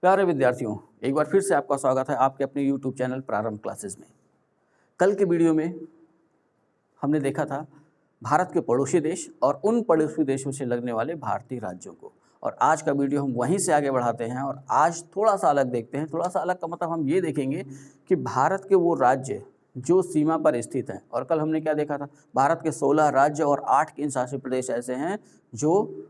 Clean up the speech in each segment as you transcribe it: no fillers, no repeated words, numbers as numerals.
प्यारे विद्यार्थियों, एक बार फिर से आपका स्वागत है आपके अपने YouTube चैनल प्रारंभ क्लासेस में। कल के वीडियो में हमने देखा था भारत के पड़ोसी देश और उन पड़ोसी देशों से लगने वाले भारतीय राज्यों को, और आज का वीडियो हम वहीं से आगे बढ़ाते हैं और आज थोड़ा सा अलग देखते हैं। थोड़ा सा अलग का मतलब हम ये देखेंगे कि भारत के वो राज्य जो सीमा पर स्थित हैं। और कल हमने क्या देखा था, भारत के 16 राज्य और 8 केंद्र शासित प्रदेश ऐसे हैं जो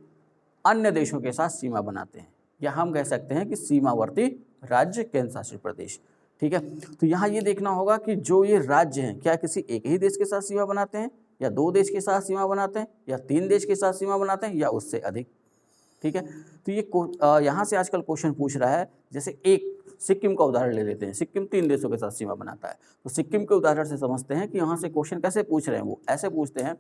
अन्य देशों के साथ सीमा बनाते हैं, या हम कह सकते हैं कि सीमावर्ती राज्य केंद्र शासित प्रदेश। ठीक है, तो यहाँ ये देखना होगा कि जो ये राज्य हैं क्या किसी एक ही देश के साथ सीमा बनाते हैं, या 2 देश के साथ सीमा बनाते हैं, या 3 देश के साथ सीमा बनाते हैं, या उससे अधिक। ठीक है, तो ये यहाँ से आजकल क्वेश्चन पूछ रहा है। जैसे एक सिक्किम का उदाहरण ले लेते हैं। सिक्किम 3 देशों के साथ सीमा बनाता है, तो सिक्किम के उदाहरण से समझते हैं कि यहाँ से क्वेश्चन कैसे पूछ रहे हैं। वो ऐसे पूछते हैं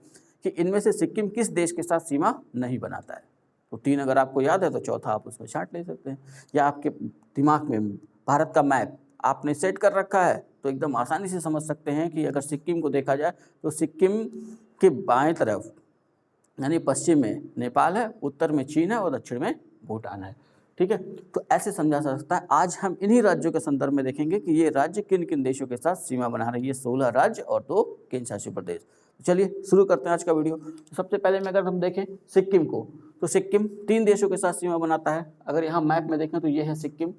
कि इनमें से सिक्किम किस देश के साथ सीमा नहीं बनाता है। तो 3 अगर आपको याद है तो चौथा आप उसमें छांट ले सकते हैं, या आपके दिमाग में भारत का मैप आपने सेट कर रखा है तो एकदम आसानी से समझ सकते हैं कि अगर सिक्किम को देखा जाए तो सिक्किम के बाएं तरफ यानी पश्चिम में नेपाल है, उत्तर में चीन है और दक्षिण में भूटान है। ठीक है, तो ऐसे समझा जा सकता है। आज हम इन्हीं राज्यों के संदर्भ में देखेंगे कि ये राज्य किन किन देशों के साथ सीमा बना रहे हैं। ये 16 राज्य और 2 केंद्र शासित प्रदेश। चलिए शुरू करते हैं आज का वीडियो। सबसे पहले में अगर हम देखें सिक्किम को, तो सिक्किम 3 देशों के साथ सीमा बनाता है। अगर यहाँ मैप में देखें तो ये है सिक्किम,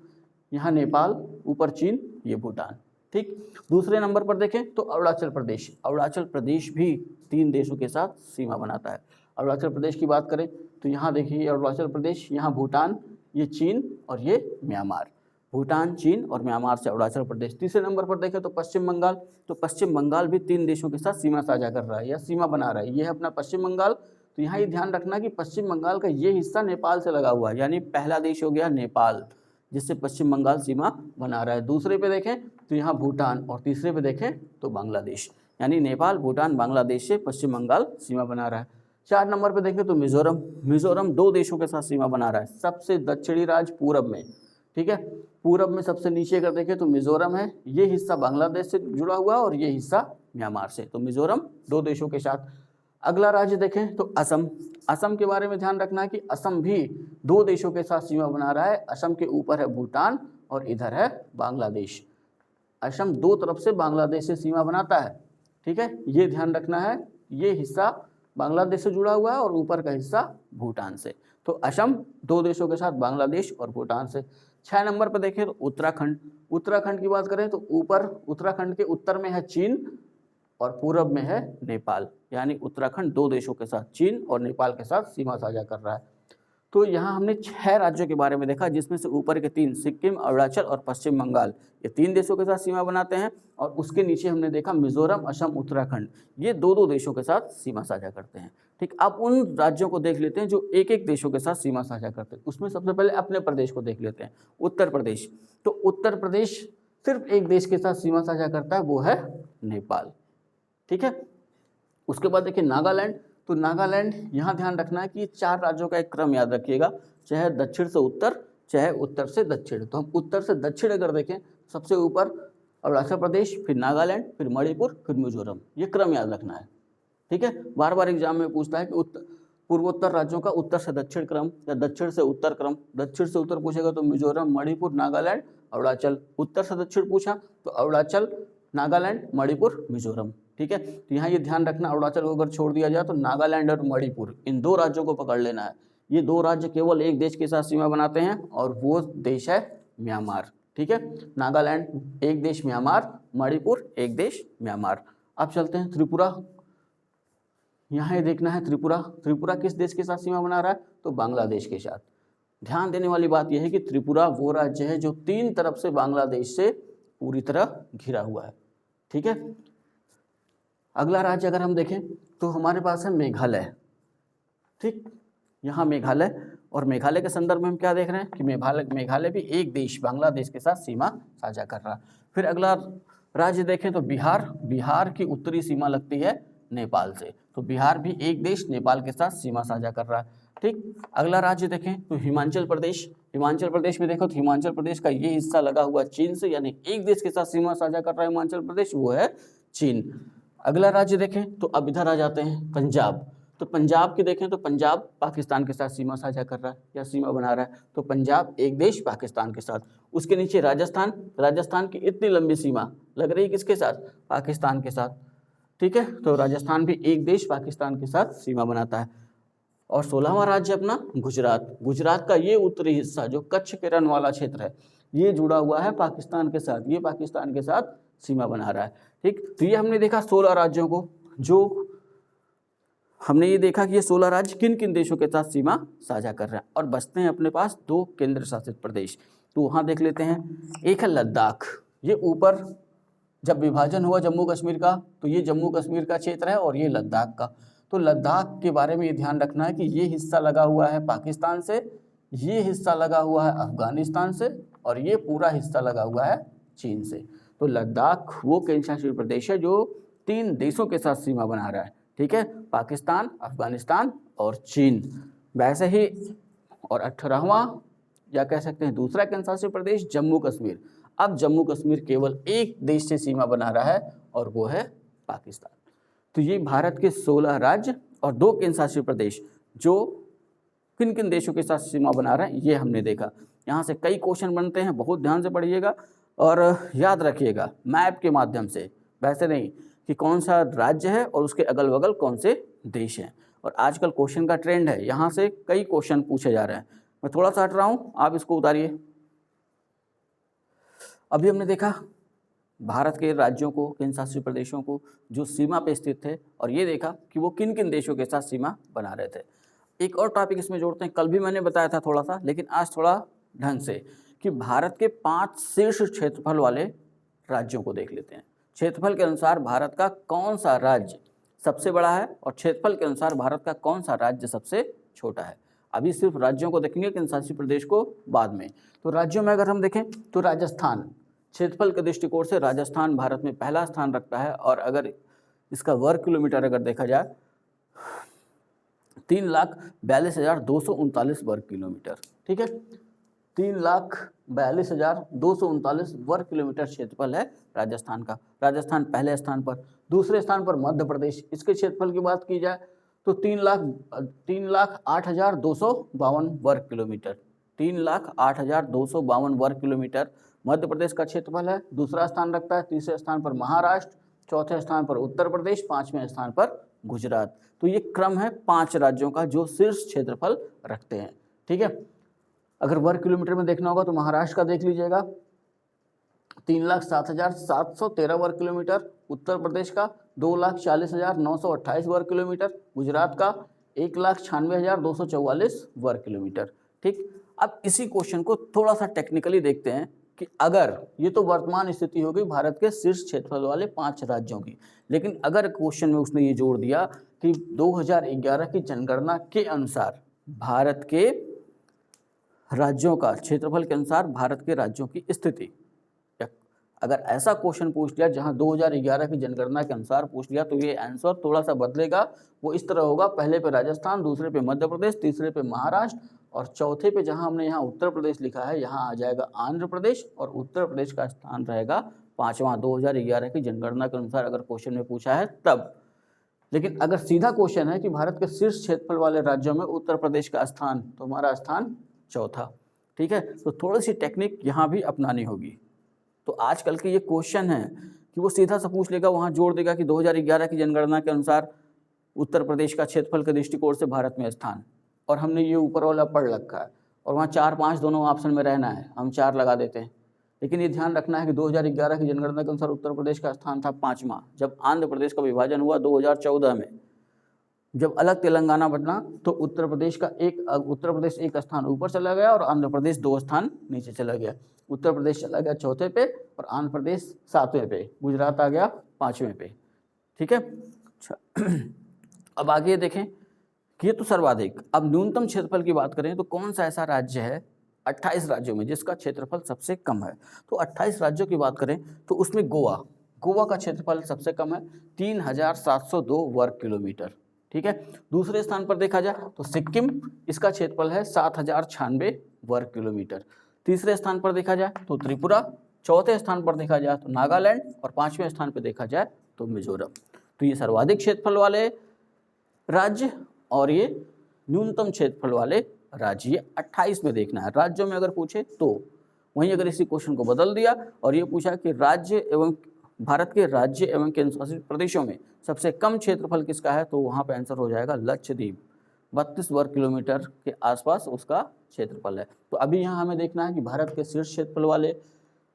यहाँ नेपाल, ऊपर चीन, ये भूटान। ठीक, दूसरे नंबर पर देखें तो अरुणाचल प्रदेश। अरुणाचल प्रदेश भी 3 देशों के साथ सीमा बनाता है। अरुणाचल प्रदेश की बात करें तो यहाँ देखिए अरुणाचल प्रदेश, यहाँ भूटान, ये चीन और ये म्यांमार। भूटान, चीन और म्यांमार से अरुणाचल प्रदेश। तीसरे नंबर पर देखें तो पश्चिम बंगाल। तो पश्चिम बंगाल भी 3 देशों के साथ सीमा साझा कर रहा है या सीमा बना रहा है। ये है अपना पश्चिम बंगाल। तो यहाँ ये ध्यान रखना कि पश्चिम बंगाल का ये हिस्सा नेपाल से लगा हुआ है, यानी पहला देश हो गया नेपाल जिससे पश्चिम बंगाल सीमा बना रहा है। दूसरे पे देखें तो यहाँ भूटान, और तीसरे पे देखें तो बांग्लादेश, यानी नेपाल, भूटान, बांग्लादेश से पश्चिम बंगाल सीमा बना रहा है। 4 नंबर पे देखें तो मिजोरम। मिजोरम 2 देशों के साथ सीमा बना रहा है, सबसे दक्षिणी राज्य पूरब में। ठीक है, पूरब में सबसे नीचे अगर देखें तो मिजोरम है। ये हिस्सा बांग्लादेश से जुड़ा हुआ और ये हिस्सा म्यांमार से। तो मिजोरम 2 देशों के साथ। अगला राज्य देखें तो असम। असम के बारे में ध्यान रखना है कि असम भी 2 देशों के साथ सीमा बना रहा है। असम के ऊपर है भूटान और इधर है बांग्लादेश। असम 2 तरफ से बांग्लादेश से सीमा बनाता है। ठीक है, ये ध्यान रखना है। ये हिस्सा बांग्लादेश से जुड़ा हुआ है और ऊपर का हिस्सा भूटान से। तो असम 2 देशों के साथ, बांग्लादेश और भूटान से। 6 नंबर पर देखें तो उत्तराखंड। उत्तराखंड की बात करें तो ऊपर उत्तराखंड के उत्तर में है चीन और पूरब में है नेपाल, यानी उत्तराखंड 2 देशों के साथ, चीन और नेपाल के साथ सीमा साझा कर रहा है। तो यहाँ हमने 6 राज्यों के बारे में देखा, जिसमें से ऊपर के 3 सिक्किम, अरुणाचल और पश्चिम बंगाल, ये 3 देशों के साथ सीमा बनाते हैं। और उसके नीचे हमने देखा मिजोरम, असम, उत्तराखंड, ये 2-2 देशों के साथ सीमा साझा करते हैं। ठीक, अब उन राज्यों को देख लेते हैं जो 1-1 देशों के साथ सीमा साझा करते हैं। उसमें सबसे पहले अपने प्रदेश को देख लेते हैं, उत्तर प्रदेश। तो उत्तर प्रदेश सिर्फ 1 देश के साथ सीमा साझा करता है, वो है नेपाल। ठीक है, उसके बाद देखिए नागालैंड। तो नागालैंड, यहाँ ध्यान रखना है कि 4 राज्यों का एक क्रम याद रखिएगा, चाहे दक्षिण से उत्तर, चाहे उत्तर से दक्षिण। तो हम उत्तर से दक्षिण अगर देखें, सबसे ऊपर अरुणाचल प्रदेश, फिर नागालैंड, फिर मणिपुर, फिर मिजोरम। ये क्रम याद रखना है। ठीक है, बार बार एग्जाम में पूछता है कि पूर्वोत्तर राज्यों का उत्तर से दक्षिण क्रम या दक्षिण से उत्तर क्रम। दक्षिण से उत्तर पूछेगा तो मिजोरम, मणिपुर, नागालैंड, अरुणाचल। उत्तर से दक्षिण पूछा तो अरुणाचल, नागालैंड, मणिपुर, मिजोरम। ठीक है, तो यहाँ ये ध्यान रखना, अरुणाचल को अगर छोड़ दिया जाए तो नागालैंड और मणिपुर, इन 2 राज्यों को पकड़ लेना है। ये 2 राज्य केवल 1 देश के साथ सीमा बनाते हैं और वो देश है म्यांमार। ठीक है, नागालैंड 1 देश म्यांमार, मणिपुर 1 देश म्यांमार। अब चलते हैं त्रिपुरा। यहाँ ये देखना है त्रिपुरा। त्रिपुरा किस देश के साथ सीमा बना रहा है, तो बांग्लादेश के साथ। ध्यान देने वाली बात यह है कि त्रिपुरा वो राज्य है जो 3 तरफ से बांग्लादेश से पूरी तरह घिरा हुआ है। ठीक है, अगला राज्य अगर हम देखें तो हमारे पास है मेघालय। ठीक, यहाँ मेघालय, और मेघालय के संदर्भ में हम क्या देख रहे हैं कि मेघालय भी 1 देश बांग्लादेश के साथ सीमा साझा कर रहा है। फिर अगला राज्य देखें तो बिहार। बिहार की उत्तरी सीमा लगती है नेपाल से, तो बिहार भी 1 देश नेपाल के साथ सीमा साझा कर रहा है। ठीक, अगला राज्य देखें तो हिमाचल प्रदेश। हिमाचल प्रदेश में देखो तो हिमाचल प्रदेश का ये हिस्सा लगा हुआ चीन से, यानी 1 देश के साथ सीमा साझा कर रहा है हिमाचल प्रदेश, वो है चीन। अगला राज्य देखें तो अब इधर आ जाते हैं पंजाब। तो पंजाब की देखें तो पंजाब पाकिस्तान के साथ सीमा साझा कर रहा है या सीमा बना रहा है, तो पंजाब एक देश पाकिस्तान के साथ। उसके नीचे राजस्थान, राजस्थान की इतनी लंबी सीमा लग रही किसके साथ, पाकिस्तान के साथ, ठीक है। तो राजस्थान भी एक देश पाकिस्तान के साथ सीमा बनाता है। और 16वां राज्य अपना गुजरात, गुजरात का ये उत्तरी हिस्सा जो कच्छ के रण वाला क्षेत्र है, ये जुड़ा हुआ है पाकिस्तान के साथ, ये पाकिस्तान के साथ सीमा बना रहा है, ठीक। तो ये हमने देखा 16 राज्यों को, जो हमने ये देखा कि ये 16 राज्य किन किन देशों के साथ सीमा साझा कर रहे हैं। और बचते हैं अपने पास 2 केंद्र शासित प्रदेश, तो वहाँ देख लेते हैं। एक है लद्दाख, ये ऊपर जब विभाजन हुआ जम्मू कश्मीर का तो ये जम्मू कश्मीर का क्षेत्र है और ये लद्दाख का। तो लद्दाख के बारे में ये ध्यान रखना है कि ये हिस्सा लगा हुआ है पाकिस्तान से, ये हिस्सा लगा हुआ है अफगानिस्तान से और ये पूरा हिस्सा लगा हुआ है चीन से। तो लद्दाख वो केंद्र शासित प्रदेश है जो 3 देशों के साथ सीमा बना रहा है, ठीक है, पाकिस्तान, अफगानिस्तान और चीन। वैसे ही और 18वां या कह सकते हैं दूसरा केंद्र शासित प्रदेश जम्मू कश्मीर। अब जम्मू कश्मीर केवल एक देश से सीमा बना रहा है और वो है पाकिस्तान। तो ये भारत के 16 राज्य और 2 केंद्र शासित प्रदेश जो किन किन देशों के साथ सीमा बना रहे हैं, ये हमने देखा। यहाँ से कई क्वेश्चन बनते हैं, बहुत ध्यान से पढ़िएगा और याद रखिएगा मैप के माध्यम से, वैसे नहीं कि कौन सा राज्य है और उसके अगल बगल कौन से देश हैं। और आजकल क्वेश्चन का ट्रेंड है, यहाँ से कई क्वेश्चन पूछे जा रहे हैं। मैं थोड़ा सा हट रहा हूँ, आप इसको उतारिए। अभी हमने देखा भारत के राज्यों को, केंद्र शासित प्रदेशों को जो सीमा पे स्थित थे, और ये देखा कि वो किन किन देशों के साथ सीमा बना रहे थे। एक और टॉपिक इसमें जोड़ते हैं, कल भी मैंने बताया था थोड़ा सा, लेकिन आज थोड़ा ढंग से, कि भारत के 5 शीर्ष क्षेत्रफल वाले राज्यों को देख लेते हैं। क्षेत्रफल के अनुसार भारत का कौन सा राज्य सबसे बड़ा है और क्षेत्रफल के अनुसार भारत का कौन सा राज्य सबसे छोटा है। अभी सिर्फ राज्यों को देखेंगे, केंद्र शासित प्रदेश को बाद में। तो राज्यों में अगर हम देखें तो राजस्थान, क्षेत्रफल के दृष्टिकोण से राजस्थान भारत में पहला स्थान रखता है। और अगर इसका वर्ग किलोमीटर अगर देखा जाए 3,42,239 वर्ग किलोमीटर, ठीक है, 3,42,239 वर्ग किलोमीटर क्षेत्रफल है राजस्थान का। राजस्थान पहले स्थान पर। दूसरे स्थान पर मध्य प्रदेश, इसके क्षेत्रफल की बात की जाए तो 3,08,252 वर्ग किलोमीटर, 3,08,252 वर्ग किलोमीटर मध्य प्रदेश का क्षेत्रफल है। दूसरा स्थान रखता है। तीसरे स्थान पर महाराष्ट्र, चौथे स्थान पर उत्तर प्रदेश, 5वें स्थान पर गुजरात। तो ये क्रम है 5 राज्यों का जो शीर्ष क्षेत्रफल रखते हैं, ठीक है। अगर वर्ग किलोमीटर में देखना होगा तो महाराष्ट्र का देख लीजिएगा 3,07,713 वर्ग किलोमीटर, उत्तर प्रदेश का 2,40,928 वर्ग किलोमीटर, गुजरात का 1,96,244 वर्ग किलोमीटर, ठीक। अब इसी क्वेश्चन को थोड़ा सा टेक्निकली देखते हैं कि अगर ये तो वर्तमान स्थिति हो गई भारत के शीर्ष क्षेत्रफल वाले 5 राज्यों की, लेकिन अगर क्वेश्चन में उसने ये जोड़ दिया कि 2011 की जनगणना के अनुसार भारत के राज्यों का क्षेत्रफल के अनुसार भारत के राज्यों की स्थिति, अगर ऐसा क्वेश्चन पूछ लिया जहां 2011 की जनगणना के अनुसार पूछ लिया तो ये आंसर थोड़ा सा बदलेगा। वो इस तरह होगा, पहले पे राजस्थान, दूसरे पे मध्य प्रदेश, तीसरे पे महाराष्ट्र और चौथे पे जहां हमने यहाँ उत्तर प्रदेश लिखा है यहाँ आ जाएगा आंध्र प्रदेश और उत्तर प्रदेश का स्थान रहेगा 5वां। 2011 की जनगणना के अनुसार अगर क्वेश्चन में पूछा है तब। लेकिन अगर सीधा क्वेश्चन है कि भारत के शीर्ष क्षेत्रफल वाले राज्यों में उत्तर प्रदेश का स्थान, तो हमारा स्थान चौथा, ठीक है। तो थोड़ी सी टेक्निक यहाँ भी अपनानी होगी। तो आजकल के ये क्वेश्चन है कि वो सीधा सा पूछ लेगा, वहाँ जोड़ देगा कि 2011 की जनगणना के अनुसार उत्तर प्रदेश का क्षेत्रफल के दृष्टिकोण से भारत में स्थान, और हमने ये ऊपर वाला पढ़ रखा है और वहाँ 4, 5 दोनों ऑप्शन में रहना है, हम 4 लगा देते हैं। लेकिन ये ध्यान रखना है कि 2011 की जनगणना के अनुसार उत्तर प्रदेश का स्थान था 5वां। जब आंध्र प्रदेश का विभाजन हुआ 2014 में, जब अलग तेलंगाना बना तो उत्तर प्रदेश एक स्थान ऊपर चला गया और आंध्र प्रदेश 2 स्थान नीचे चला गया। उत्तर प्रदेश चला गया चौथे पे और आंध्र प्रदेश 7वें पे, गुजरात आ गया 5वें पे, ठीक है। अच्छा, अब आगे देखें कि ये तो सर्वाधिक। अब न्यूनतम क्षेत्रफल की बात करें तो कौन सा ऐसा राज्य है 28 राज्यों में जिसका क्षेत्रफल सबसे कम है। तो 28 राज्यों की बात करें तो उसमें गोवा का क्षेत्रफल सबसे कम है, 3,702 वर्ग किलोमीटर, ठीक है। दूसरे स्थान पर देखा जाए तो सिक्किम, इसका क्षेत्रफल है 7,096 वर्ग किलोमीटर। तीसरे स्थान पर देखा जाए तो त्रिपुरा, चौथे स्थान पर देखा जाए तो नागालैंड और 5वें स्थान पर देखा जाए तो मिजोरम। तो ये सर्वाधिक क्षेत्रफल वाले राज्य और ये न्यूनतम क्षेत्रफल वाले राज्य, ये 28 में देखना है। राज्यों में अगर पूछे तो वहीं अगर इसी क्वेश्चन को बदल दिया और ये पूछा कि राज्य एवं भारत के राज्य एवं केंद्र शासित प्रदेशों में सबसे कम क्षेत्रफल किसका है, तो वहाँ पे आंसर हो जाएगा लक्षद्वीप। 32 वर्ग किलोमीटर के आसपास उसका क्षेत्रफल है। तो अभी यहाँ हमें देखना है कि भारत के शीर्ष क्षेत्रफल वाले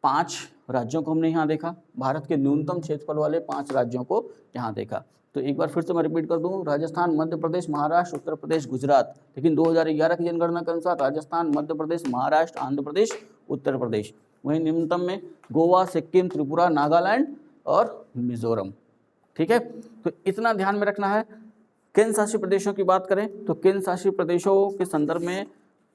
5 राज्यों को हमने यहाँ देखा, भारत के न्यूनतम क्षेत्रफल वाले 5 राज्यों को यहाँ देखा। तो एक बार फिर से मैं रिपीट कर दूँ, राजस्थान, मध्य प्रदेश, महाराष्ट्र, उत्तर प्रदेश, गुजरात। लेकिन 2011 की जनगणना के अनुसार राजस्थान, मध्य प्रदेश, महाराष्ट्र, आंध्र प्रदेश, उत्तर प्रदेश। वहीं निम्नतम में गोवा, सिक्किम, त्रिपुरा, नागालैंड और मिजोरम। ठीक है, तो इतना ध्यान में रखना है। केंद्र शासित प्रदेशों की बात करें तो केंद्र शासित प्रदेशों के संदर्भ में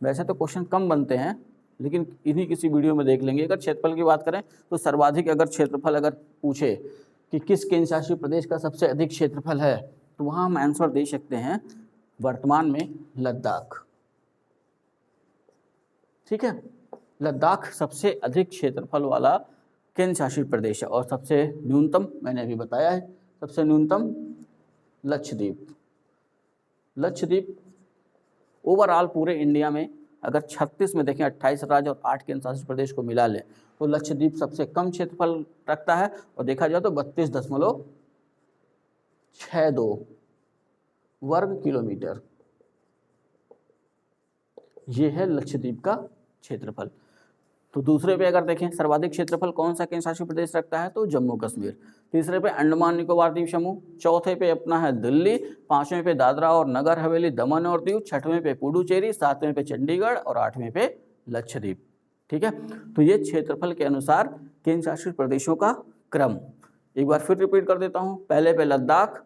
वैसे तो क्वेश्चन कम बनते हैं, लेकिन इन्हीं किसी वीडियो में देख लेंगे। अगर क्षेत्रफल की बात करें तो सर्वाधिक अगर क्षेत्रफल अगर पूछे कि किस केंद्र शासित प्रदेश का सबसे अधिक क्षेत्रफल है, तो वहाँ हम आंसर दे सकते हैं वर्तमान में लद्दाख। ठीक है, लद्दाख सबसे अधिक क्षेत्रफल वाला केंद्र शासित प्रदेश है। और सबसे न्यूनतम मैंने अभी बताया है, सबसे न्यूनतम लक्षद्वीप। लक्षद्वीप ओवरऑल पूरे इंडिया में अगर 36 में देखें, 28 राज्य और 8 केंद्र शासित प्रदेश को मिला लें तो लक्षद्वीप सबसे कम क्षेत्रफल रखता है। और देखा जाए तो 32.62 वर्ग किलोमीटर, ये है लक्षद्वीप का क्षेत्रफल। तो दूसरे पे अगर देखें सर्वाधिक क्षेत्रफल कौन सा केंद्र शासित प्रदेश रखता है, तो जम्मू कश्मीर। तीसरे पे अंडमान निकोबार द्वीप समूह, चौथे पे अपना है दिल्ली, पांचवें पे दादरा और नगर हवेली, दमन और दीव, छठवें पे पुडुचेरी, सातवें पे चंडीगढ़ और आठवें पे लक्षद्वीप। ठीक है, तो ये क्षेत्रफल के अनुसार केंद्र शासित प्रदेशों का क्रम। एक बार फिर रिपीट कर देता हूँ, पहले पे लद्दाख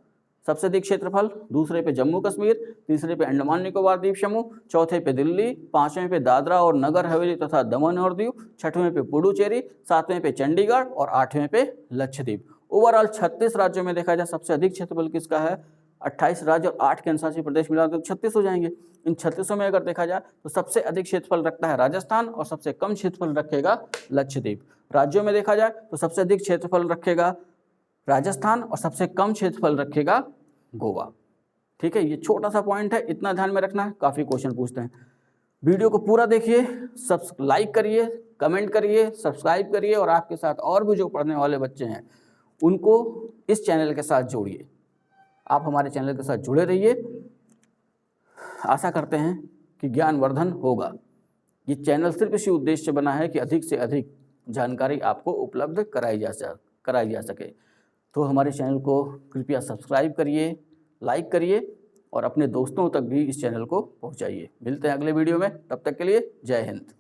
सबसे अधिक क्षेत्रफल, दूसरे पे जम्मू कश्मीर, तीसरे पे अंडमान निकोबार द्वीप समूह, चौथे पे दिल्ली, पांचवें पे दादरा और नगर हवेली तथा दमन और दीव, छठवें पे पुडुचेरी, सातवें पे चंडीगढ़ और आठवें पे लक्षद्वीप। ओवरऑल 36 राज्यों में देखा जाए सबसे अधिक क्षेत्रफल किसका है, 28 राज्य और 8 केंद्र शासित प्रदेश मिला तो 36 हो जाएंगे। इन 36 में अगर देखा जाए तो सबसे अधिक क्षेत्रफल रखता है राजस्थान और सबसे कम क्षेत्रफल रखेगा लक्षद्वीप। राज्यों में देखा जाए तो सबसे अधिक क्षेत्रफल रखेगा राजस्थान और सबसे कम क्षेत्रफल रखेगा गोवा। ठीक है, ये छोटा सा पॉइंट है, इतना ध्यान में रखना है, काफ़ी क्वेश्चन पूछते हैं। वीडियो को पूरा देखिए, सब लाइक करिए, कमेंट करिए, सब्सक्राइब करिए और आपके साथ और भी जो पढ़ने वाले बच्चे हैं उनको इस चैनल के साथ जोड़िए। आप हमारे चैनल के साथ जुड़े रहिए। आशा करते हैं कि ज्ञानवर्धन होगा। ये चैनल सिर्फ इसी उद्देश्य से बना है कि अधिक से अधिक जानकारी आपको उपलब्ध कराई जा सके। तो हमारे चैनल को कृपया सब्सक्राइब करिए, लाइक करिए और अपने दोस्तों तक भी इस चैनल को पहुंचाइए। मिलते हैं अगले वीडियो में, तब तक के लिए जय हिंद।